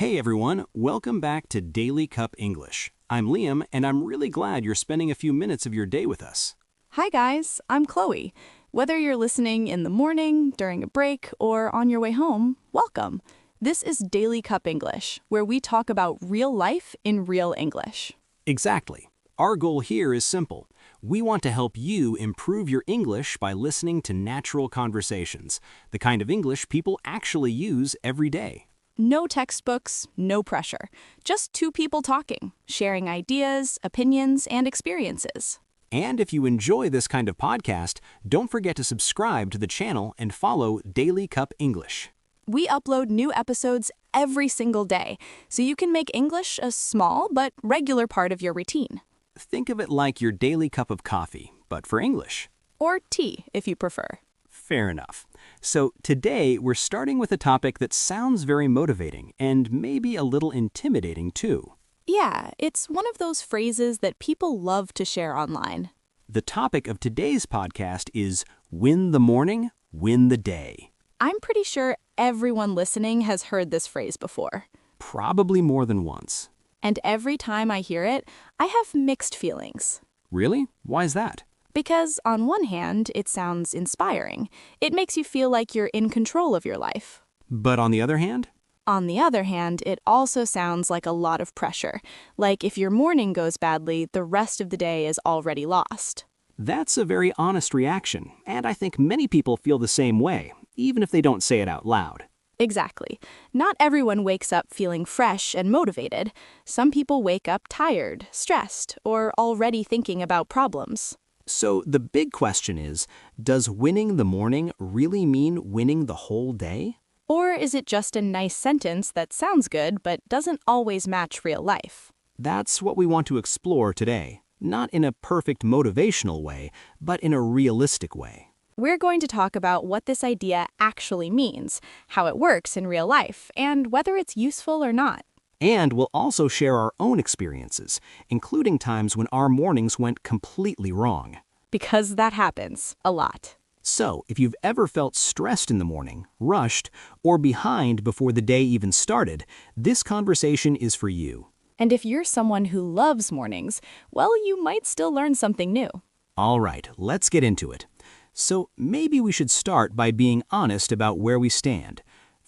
Hey everyone, welcome back to Daily Cup English. I'm Liam, and I'm really glad you're spending a few minutes of your day with us. Hi guys, I'm Chloe. Whether you're listening in the morning, during a break, or on your way home, welcome. This is Daily Cup English, where we talk about real life in real English. Exactly. Our goal here is simple. We want to help you improve your English by listening to natural conversations, the kind of English people actually use every day. No textbooks, no pressure. Just two people talking, sharing ideas, opinions, and experiences. And if you enjoy this kind of podcast, don't forget to subscribe to the channel and follow Daily Cup English. We upload new episodes every single day, so you can make English a small but regular part of your routine. Think of it like your daily cup of coffee, but for English. Or tea, if you prefer. Fair enough. So today we're starting with a topic that sounds very motivating and maybe a little intimidating too. Yeah, it's one of those phrases that people love to share online. The topic of today's podcast is win the morning, win the day. I'm pretty sure everyone listening has heard this phrase before. Probably more than once. And every time I hear it, I have mixed feelings. Really? Why is that? Because on one hand, it sounds inspiring. It makes you feel like you're in control of your life. But on the other hand? On the other hand, it also sounds like a lot of pressure. Like if your morning goes badly, the rest of the day is already lost. That's a very honest reaction, and I think many people feel the same way, even if they don't say it out loud. Exactly. Not everyone wakes up feeling fresh and motivated. Some people wake up tired, stressed, or already thinking about problems. So the big question is, does winning the morning really mean winning the whole day? Or is it just a nice sentence that sounds good but doesn't always match real life? That's what we want to explore today. Not in a perfect motivational way, but in a realistic way. We're going to talk about what this idea actually means, how it works in real life, and whether it's useful or not. And we'll also share our own experiences, including times when our mornings went completely wrong. Because that happens a lot. So, if you've ever felt stressed in the morning, rushed, or behind before the day even started, this conversation is for you. And if you're someone who loves mornings, well, you might still learn something new. All right, let's get into it. So maybe we should start by being honest about where we stand.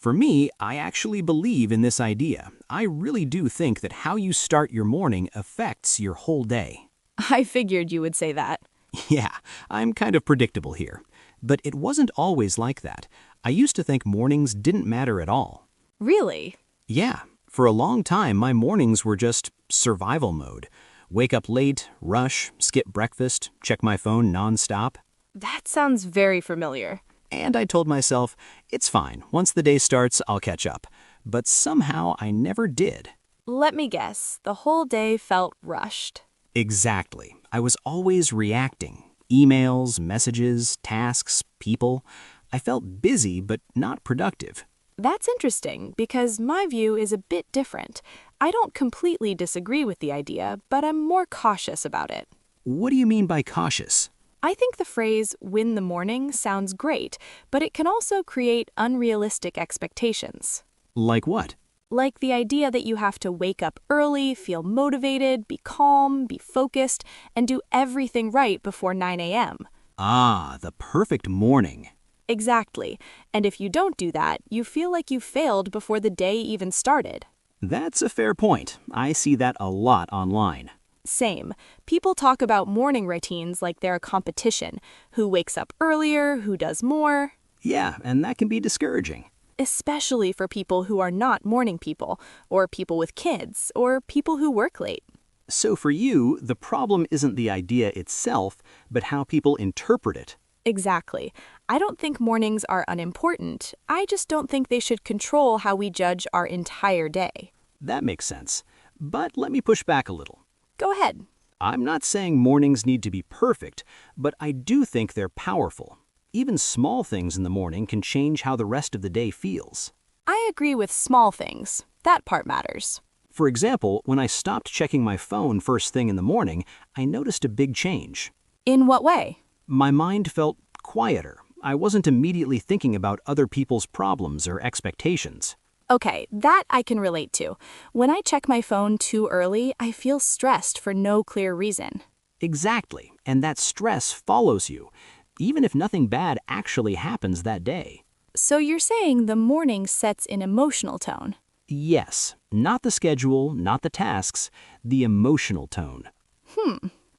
For me, I actually believe in this idea. I really do think that how you start your morning affects your whole day. I figured you would say that. Yeah, I'm kind of predictable here. But it wasn't always like that. I used to think mornings didn't matter at all. Really? Yeah, for a long time my mornings were just survival mode. Wake up late, rush, skip breakfast, check my phone nonstop. That sounds very familiar. And I told myself, it's fine, once the day starts, I'll catch up. But somehow I never did. Let me guess, the whole day felt rushed. Exactly. I was always reacting. Emails, messages, tasks, people. I felt busy but not productive. That's interesting, because my view is a bit different. I don't completely disagree with the idea, but I'm more cautious about it. What do you mean by cautious? I think the phrase win the morning sounds great, but it can also create unrealistic expectations. Like what? Like the idea that you have to wake up early, feel motivated, be calm, be focused, and do everything right before 9 a.m. Ah, the perfect morning. Exactly. And if you don't do that, you feel like you failed before the day even started. That's a fair point. I see that a lot online. Same. People talk about morning routines like they're a competition. Who wakes up earlier, who does more. Yeah, and that can be discouraging. Especially for people who are not morning people, or people with kids, or people who work late. So for you, the problem isn't the idea itself, but how people interpret it. Exactly. I don't think mornings are unimportant. I just don't think they should control how we judge our entire day. That makes sense. But let me push back a little. Go ahead. I'm not saying mornings need to be perfect, but I do think they're powerful. Even small things in the morning can change how the rest of the day feels. I agree with small things. That part matters. For example, when I stopped checking my phone first thing in the morning, I noticed a big change. In what way? My mind felt quieter. I wasn't immediately thinking about other people's problems or expectations. Okay, that I can relate to. When I check my phone too early, I feel stressed for no clear reason. Exactly, and that stress follows you, even if nothing bad actually happens that day. So you're saying the morning sets an emotional tone. Yes, not the schedule, not the tasks, the emotional tone.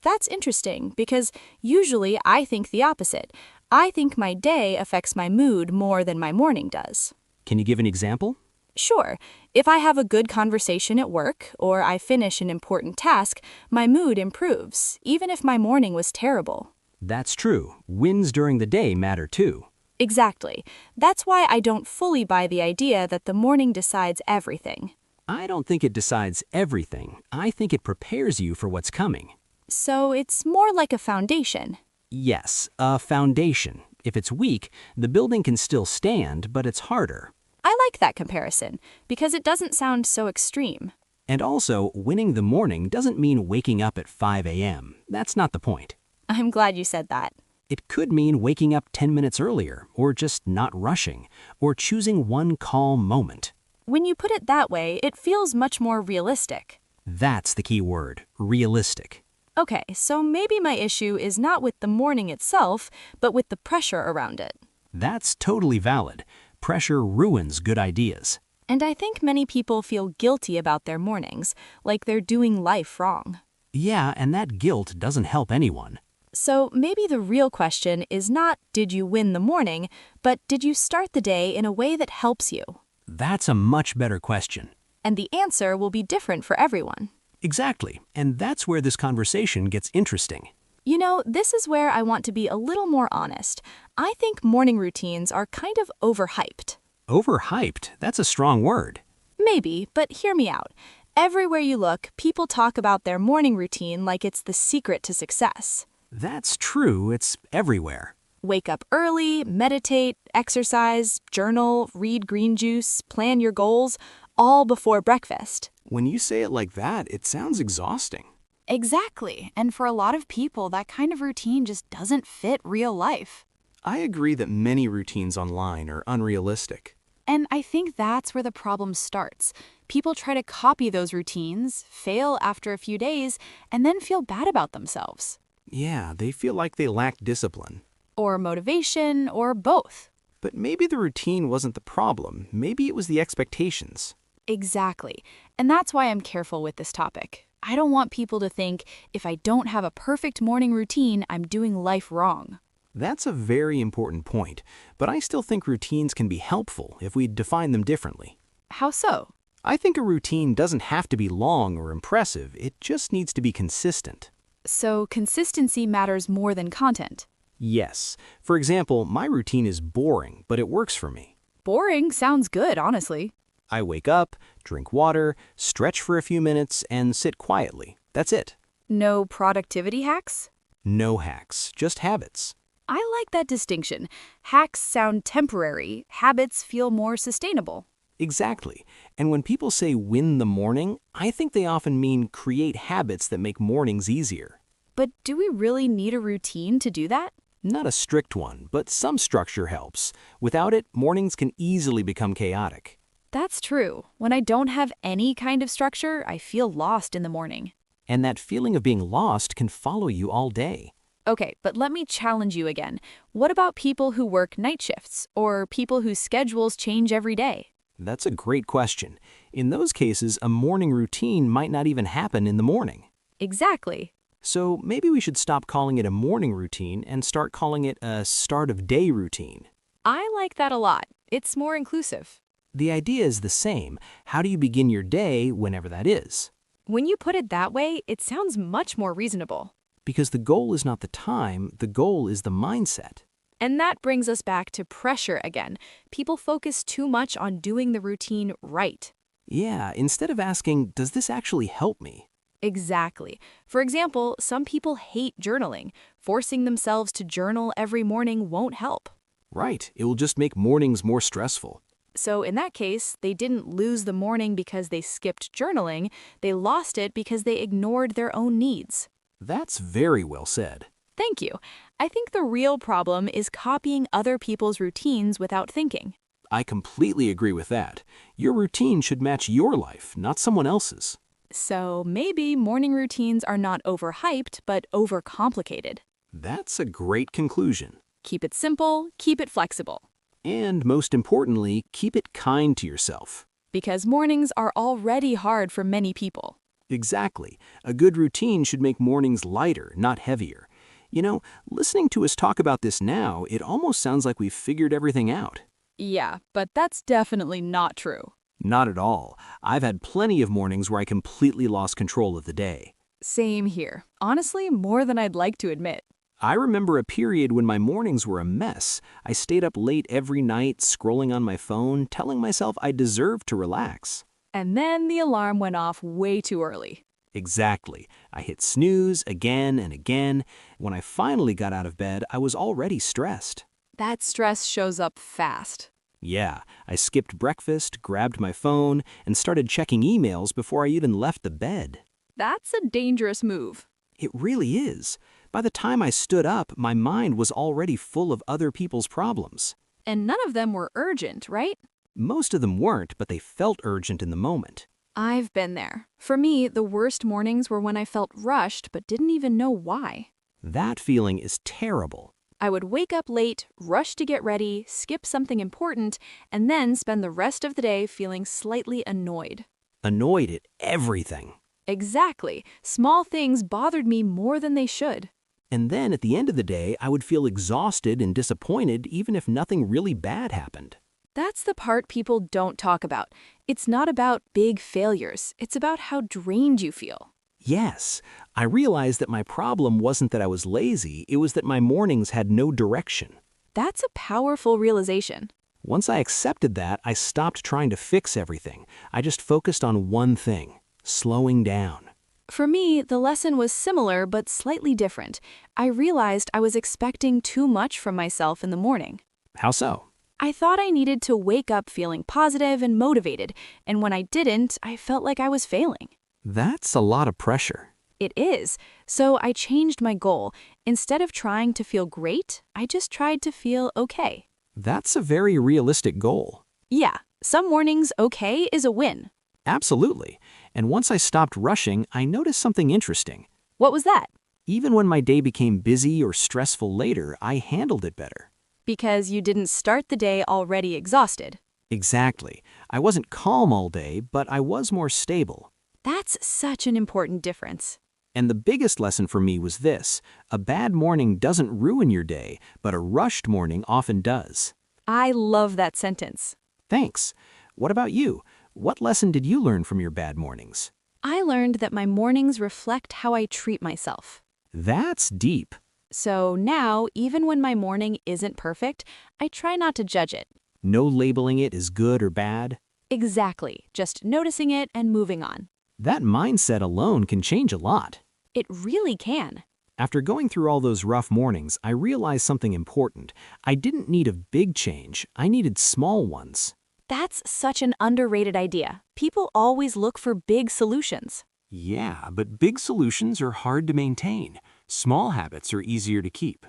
That's interesting because usually I think the opposite. I think my day affects my mood more than my morning does. Can you give an example? Sure, if I have a good conversation at work or I finish an important task, my mood improves, even if my morning was terrible. That's true. Wins during the day matter too. Exactly. That's why I don't fully buy the idea that the morning decides everything. I don't think it decides everything. I think it prepares you for what's coming. So it's more like a foundation. Yes, a foundation. If it's weak, the building can still stand, but it's harder. I like that comparison because it doesn't sound so extreme. And also, winning the morning doesn't mean waking up at 5 a.m. That's not the point. I'm glad you said that. It could mean waking up 10 minutes earlier, or just not rushing, or choosing one calm moment. When you put it that way, it feels much more realistic. That's the key word, realistic. Okay, so maybe my issue is not with the morning itself, but with the pressure around it. That's totally valid. Pressure ruins good ideas. And I think many people feel guilty about their mornings, like they're doing life wrong. Yeah, and that guilt doesn't help anyone. So maybe the real question is not did you win the morning, but did you start the day in a way that helps you? That's a much better question. And the answer will be different for everyone. Exactly, and that's where this conversation gets interesting. You know, this is where I want to be a little more honest. I think morning routines are kind of overhyped. Overhyped, that's a strong word. Maybe, but hear me out. Everywhere you look, people talk about their morning routine like it's the secret to success. That's true, it's everywhere. Wake up early, meditate, exercise, journal, read green juice, plan your goals, all before breakfast. When you say it like that, it sounds exhausting. Exactly. And for a lot of people, that kind of routine just doesn't fit real life. I agree that many routines online are unrealistic. And I think that's where the problem starts. People try to copy those routines, fail after a few days, and then feel bad about themselves. Yeah, they feel like they lack discipline. Or motivation, or both. But maybe the routine wasn't the problem. Maybe it was the expectations. Exactly. And that's why I'm careful with this topic. I don't want people to think if I don't have a perfect morning routine, I'm doing life wrong. That's a very important point, but I still think routines can be helpful if we define them differently. How so? I think a routine doesn't have to be long or impressive, it just needs to be consistent. So consistency matters more than content. Yes. For example, my routine is boring, but it works for me. Boring sounds good, honestly. I wake up, drink water, stretch for a few minutes, and sit quietly. That's it. No productivity hacks? No hacks, just habits. I like that distinction. Hacks sound temporary, habits feel more sustainable. Exactly. And when people say win the morning, I think they often mean create habits that make mornings easier. But do we really need a routine to do that? Not a strict one, but some structure helps. Without it, mornings can easily become chaotic. That's true. When I don't have any kind of structure, I feel lost in the morning. And that feeling of being lost can follow you all day. Okay, but let me challenge you again. What about people who work night shifts or people whose schedules change every day? That's a great question. In those cases, a morning routine might not even happen in the morning. Exactly. So maybe we should stop calling it a morning routine and start calling it a start of day routine. I like that a lot. It's more inclusive. The idea is the same. How do you begin your day whenever that is? When you put it that way, it sounds much more reasonable. Because the goal is not the time, the goal is the mindset. And that brings us back to pressure again. People focus too much on doing the routine right. Yeah, instead of asking, does this actually help me? Exactly. For example, some people hate journaling. Forcing themselves to journal every morning won't help. Right, it will just make mornings more stressful. So in that case, they didn't lose the morning because they skipped journaling. They lost it because they ignored their own needs. That's very well said. Thank you. I think the real problem is copying other people's routines without thinking. I completely agree with that. Your routine should match your life, not someone else's. So maybe morning routines are not overhyped, but overcomplicated. That's a great conclusion. Keep it simple, keep it flexible. And most importantly, keep it kind to yourself. Because mornings are already hard for many people. Exactly. A good routine should make mornings lighter, not heavier. You know, listening to us talk about this now, it almost sounds like we've figured everything out. Yeah, but that's definitely not true. Not at all. I've had plenty of mornings where I completely lost control of the day. Same here. Honestly, more than I'd like to admit. I remember a period when my mornings were a mess. I stayed up late every night, scrolling on my phone, telling myself I deserved to relax. And then the alarm went off way too early. Exactly. I hit snooze again and again. When I finally got out of bed, I was already stressed. That stress shows up fast. Yeah, I skipped breakfast, grabbed my phone, and started checking emails before I even left the bed. That's a dangerous move. It really is. By the time I stood up, my mind was already full of other people's problems. And none of them were urgent, right? Most of them weren't, but they felt urgent in the moment. I've been there. For me, the worst mornings were when I felt rushed but didn't even know why. That feeling is terrible. I would wake up late, rush to get ready, skip something important, and then spend the rest of the day feeling slightly annoyed. Annoyed at everything. Exactly. Small things bothered me more than they should. And then at the end of the day, I would feel exhausted and disappointed even if nothing really bad happened. That's the part people don't talk about. It's not about big failures. It's about how drained you feel. Yes, I realized that my problem wasn't that I was lazy, it was that my mornings had no direction. That's a powerful realization. Once I accepted that, I stopped trying to fix everything. I just focused on one thing, slowing down. For me, the lesson was similar but slightly different. I realized I was expecting too much from myself in the morning. How so? I thought I needed to wake up feeling positive and motivated, and when I didn't, I felt like I was failing. That's a lot of pressure. It is. So I changed my goal. Instead of trying to feel great, I just tried to feel okay. That's a very realistic goal. Yeah, some mornings okay is a win. Absolutely. And once I stopped rushing, I noticed something interesting. What was that? Even when my day became busy or stressful later, I handled it better. Because you didn't start the day already exhausted. Exactly. I wasn't calm all day, but I was more stable. That's such an important difference. And the biggest lesson for me was this: a bad morning doesn't ruin your day, but a rushed morning often does. I love that sentence. Thanks. What about you? What lesson did you learn from your bad mornings? I learned that my mornings reflect how I treat myself. That's deep. So now, even when my morning isn't perfect, I try not to judge it. No labeling it as good or bad. Exactly, just noticing it and moving on. That mindset alone can change a lot. It really can. After going through all those rough mornings, I realized something important. I didn't need a big change, I needed small ones. That's such an underrated idea. People always look for big solutions. Yeah, but big solutions are hard to maintain. Small habits are easier to keep.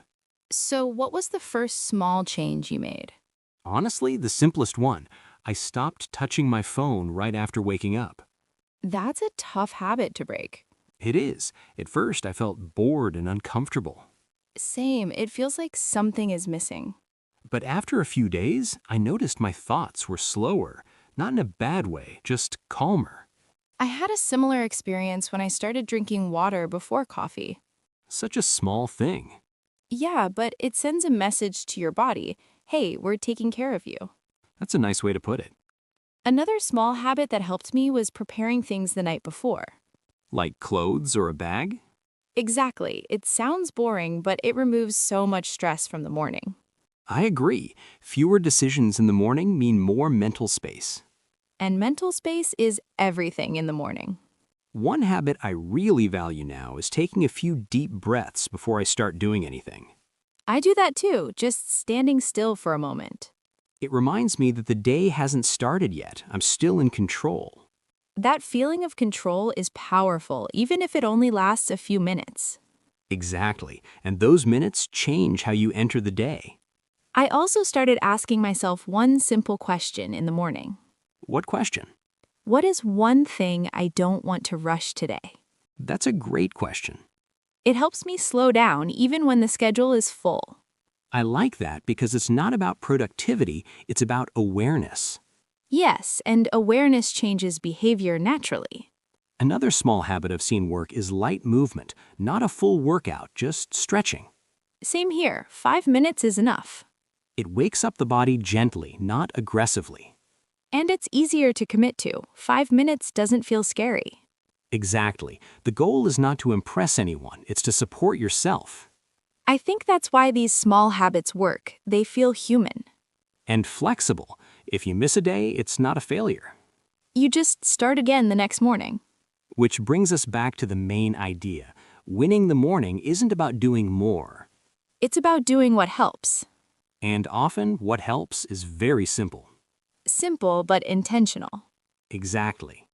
So, what was the first small change you made? Honestly, the simplest one. I stopped touching my phone right after waking up. That's a tough habit to break. It is. At first, I felt bored and uncomfortable. Same, it feels like something is missing. But after a few days, I noticed my thoughts were slower. Not in a bad way, just calmer. I had a similar experience when I started drinking water before coffee. Such a small thing. Yeah, but it sends a message to your body. Hey, we're taking care of you. That's a nice way to put it. Another small habit that helped me was preparing things the night before. Like clothes or a bag? Exactly. It sounds boring, but it removes so much stress from the morning. I agree. Fewer decisions in the morning mean more mental space. And mental space is everything in the morning. One habit I really value now is taking a few deep breaths before I start doing anything. I do that too, just standing still for a moment. It reminds me that the day hasn't started yet. I'm still in control. That feeling of control is powerful, even if it only lasts a few minutes. Exactly. And those minutes change how you enter the day. I also started asking myself one simple question in the morning. What question? What is one thing I don't want to rush today? That's a great question. It helps me slow down even when the schedule is full. I like that because it's not about productivity, it's about awareness. Yes, and awareness changes behavior naturally. Another small habit I've seen work is light movement, not a full workout, just stretching. Same here, 5 minutes is enough. It wakes up the body gently, not aggressively. And it's easier to commit to. 5 minutes doesn't feel scary. Exactly. The goal is not to impress anyone, it's to support yourself. I think that's why these small habits work. They feel human. And flexible. If you miss a day, it's not a failure. You just start again the next morning. Which brings us back to the main idea. Winning the morning isn't about doing more. It's about doing what helps. And often, what helps is very simple. Simple but intentional. Exactly.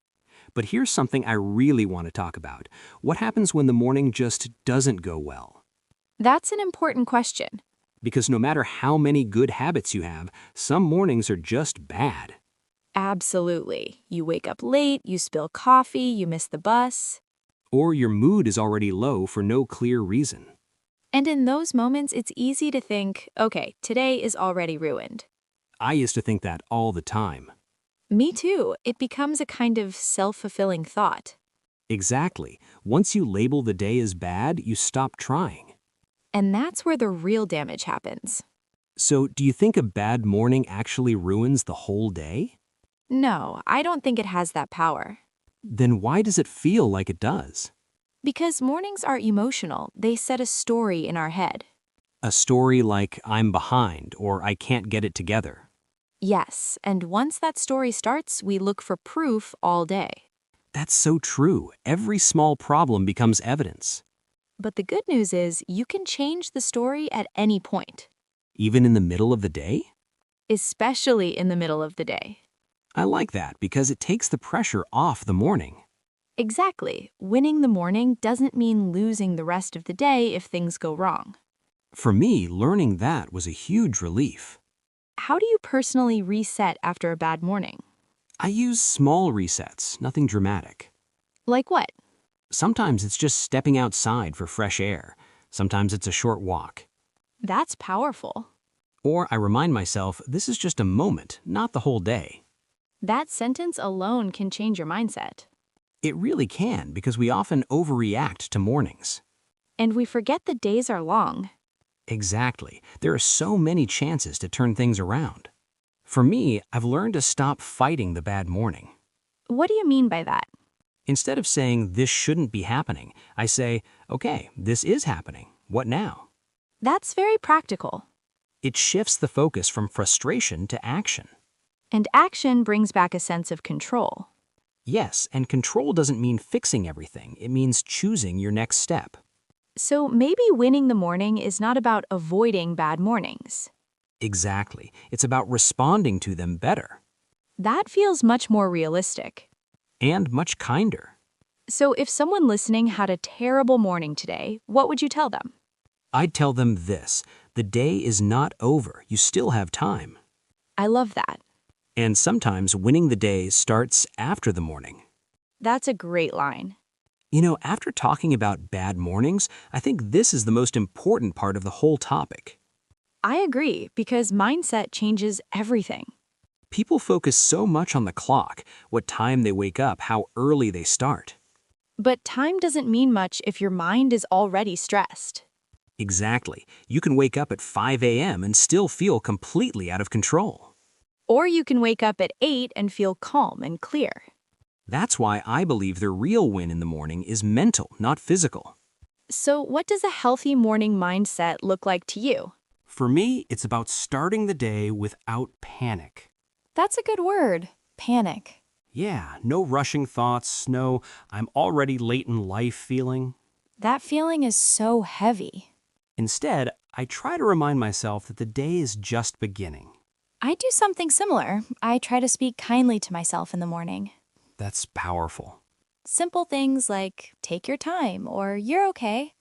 But here's something I really want to talk about. What happens when the morning just doesn't go well? That's an important question. Because no matter how many good habits you have, some mornings are just bad. Absolutely. You wake up late, you spill coffee, you miss the bus. Or your mood is already low for no clear reason. And in those moments, it's easy to think, okay, today is already ruined. I used to think that all the time. Me too. It becomes a kind of self-fulfilling thought. Exactly. Once you label the day as bad, you stop trying. And that's where the real damage happens. So, do you think a bad morning actually ruins the whole day? No, I don't think it has that power. Then why does it feel like it does? Because mornings are emotional, they set a story in our head. A story like I'm behind or I can't get it together. Yes, and once that story starts, we look for proof all day. That's so true. Every small problem becomes evidence. But the good news is you can change the story at any point, Even in the middle of the day? especially in the middle of the day. I like that because it takes the pressure off the morning. Exactly. Winning the morning doesn't mean losing the rest of the day if things go wrong. For me, learning that was a huge relief. How do you personally reset after a bad morning? I use small resets, nothing dramatic. Like what? Sometimes it's just stepping outside for fresh air. Sometimes it's a short walk. That's powerful. Or I remind myself this is just a moment, not the whole day. That sentence alone can change your mindset. It really can because we often overreact to mornings. And we forget the days are long. Exactly. There are so many chances to turn things around. For me, I've learned to stop fighting the bad morning. What do you mean by that? Instead of saying this shouldn't be happening, I say, okay, this is happening. What now? That's very practical. It shifts the focus from frustration to action. And action brings back a sense of control. Yes, and control doesn't mean fixing everything. It means choosing your next step. So maybe winning the morning is not about avoiding bad mornings. Exactly. It's about responding to them better That feels much more realistic. and much kinder. So if someone listening had a terrible morning today, what would you tell them? I'd tell them this, the day is not over. You still have time. I love that. And sometimes winning the day starts after the morning. That's a great line. You know, after talking about bad mornings, I think this is the most important part of the whole topic. I agree, because mindset changes everything. People focus so much on the clock, what time they wake up, how early they start. But time doesn't mean much if your mind is already stressed. Exactly. You can wake up at 5 a.m. and still feel completely out of control. Or you can wake up at 8 and feel calm and clear. That's why I believe the real win in the morning is mental, not physical. So what does a healthy morning mindset look like to you? For me, it's about starting the day without panic. That's a good word, panic. Yeah, no rushing thoughts, no I'm already late in life feeling. That feeling is so heavy. Instead, I try to remind myself that the day is just beginning. I do something similar. I try to speak kindly to myself in the morning. That's powerful. Simple things like, take your time, or you're okay.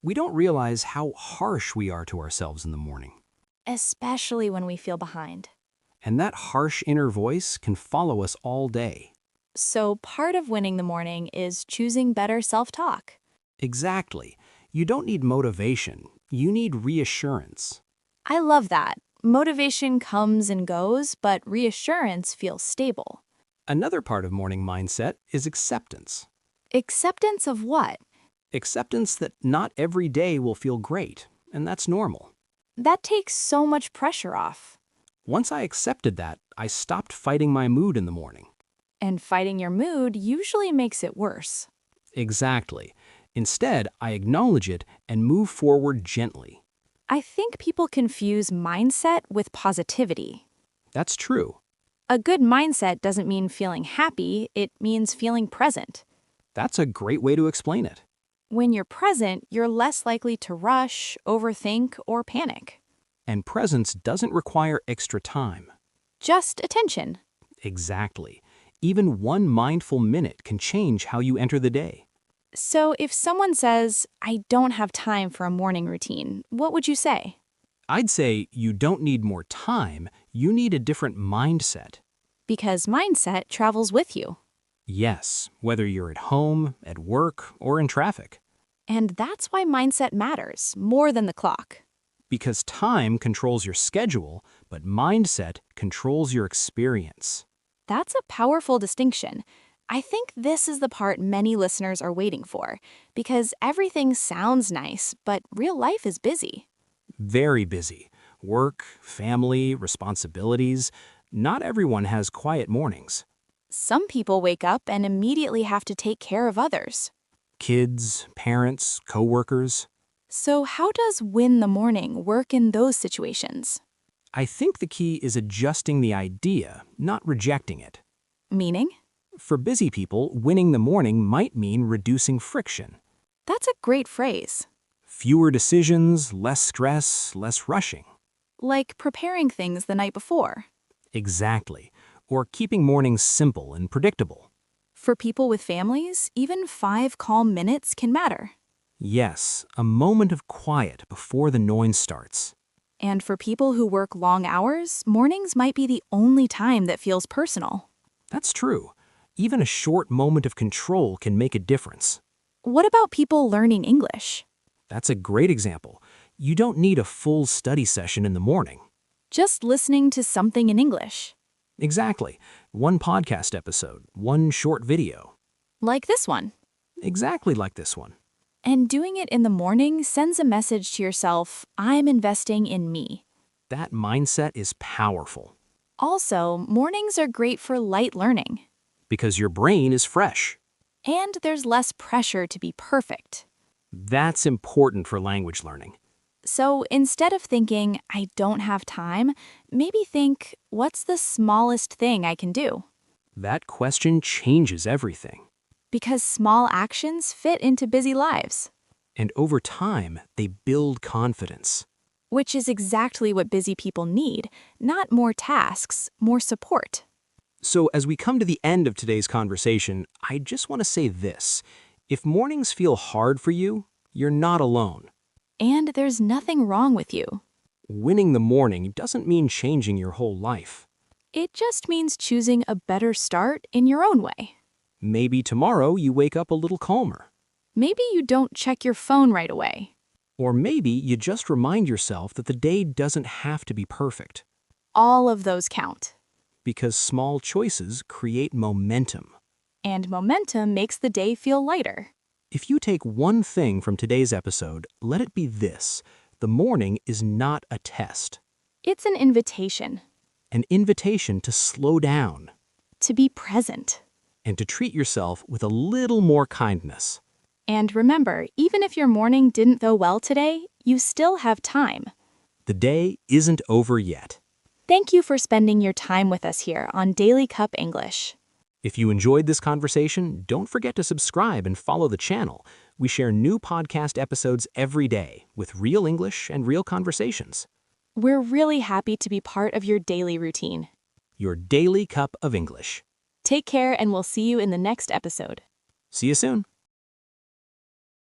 We don't realize how harsh we are to ourselves in the morning. especially when we feel behind. And that harsh inner voice can follow us all day. So part of winning the morning is choosing better self-talk. Exactly. You don't need motivation. You need reassurance. I love that. Motivation comes and goes, but reassurance feels stable. Another part of morning mindset is acceptance. Acceptance of what? Acceptance that not every day will feel great, and that's normal. That takes so much pressure off. Once I accepted that, I stopped fighting my mood in the morning. And fighting your mood usually makes it worse. Exactly. Instead, I acknowledge it and move forward gently. I think people confuse mindset with positivity. That's true. A good mindset doesn't mean feeling happy, it means feeling present. That's a great way to explain it. When you're present, you're less likely to rush, overthink, or panic. And presence doesn't require extra time. Just attention. Exactly. Even one mindful minute can change how you enter the day. So if someone says, I don't have time for a morning routine, what would you say? I'd say you don't need more time, you need a different mindset. Because mindset travels with you. Yes, whether you're at home, at work, or in traffic. And that's why mindset matters more than the clock. Because time controls your schedule, but mindset controls your experience. That's a powerful distinction. I think this is the part many listeners are waiting for, because everything sounds nice, but real life is busy. Very busy. Work, family, responsibilities. Not everyone has quiet mornings. Some people wake up and immediately have to take care of others. Kids, parents, coworkers. So how does win the morning work in those situations? I think the key is adjusting the idea, not rejecting it. Meaning? For busy people, winning the morning might mean reducing friction. That's a great phrase. Fewer decisions, less stress, less rushing. Like preparing things the night before. Exactly. Or keeping mornings simple and predictable. For people with families, even 5 calm minutes can matter. Yes, a moment of quiet before the noise starts. And for people who work long hours, mornings might be the only time that feels personal. That's true. Even a short moment of control can make a difference. What about people learning English? That's a great example. You don't need a full study session in the morning. Just listening to something in English. Exactly. One podcast episode, one short video. Like this one. Exactly like this one. And doing it in the morning sends a message to yourself, I'm investing in me. That mindset is powerful. Also, mornings are great for light learning. Because your brain is fresh. And there's less pressure to be perfect. That's important for language learning. So instead of thinking, I don't have time, maybe think, what's the smallest thing I can do? That question changes everything. Because small actions fit into busy lives. And over time, they build confidence. Which is exactly what busy people need, not more tasks, more support. So as we come to the end of today's conversation, I just want to say this. If mornings feel hard for you, you're not alone. And there's nothing wrong with you. Winning the morning doesn't mean changing your whole life. It just means choosing a better start in your own way. Maybe tomorrow you wake up a little calmer. Maybe you don't check your phone right away. Or maybe you just remind yourself that the day doesn't have to be perfect. All of those count. Because small choices create momentum. And momentum makes the day feel lighter. If you take one thing from today's episode, let it be this. The morning is not a test. It's an invitation. An invitation to slow down. To be present. And to treat yourself with a little more kindness. And remember, even if your morning didn't go well today, you still have time. The day isn't over yet. Thank you for spending your time with us here on Daily Cup English. If you enjoyed this conversation, don't forget to subscribe and follow the channel. We share new podcast episodes every day with real English and real conversations. We're really happy to be part of your daily routine. Your daily cup of English. Take care, and we'll see you in the next episode. See you soon.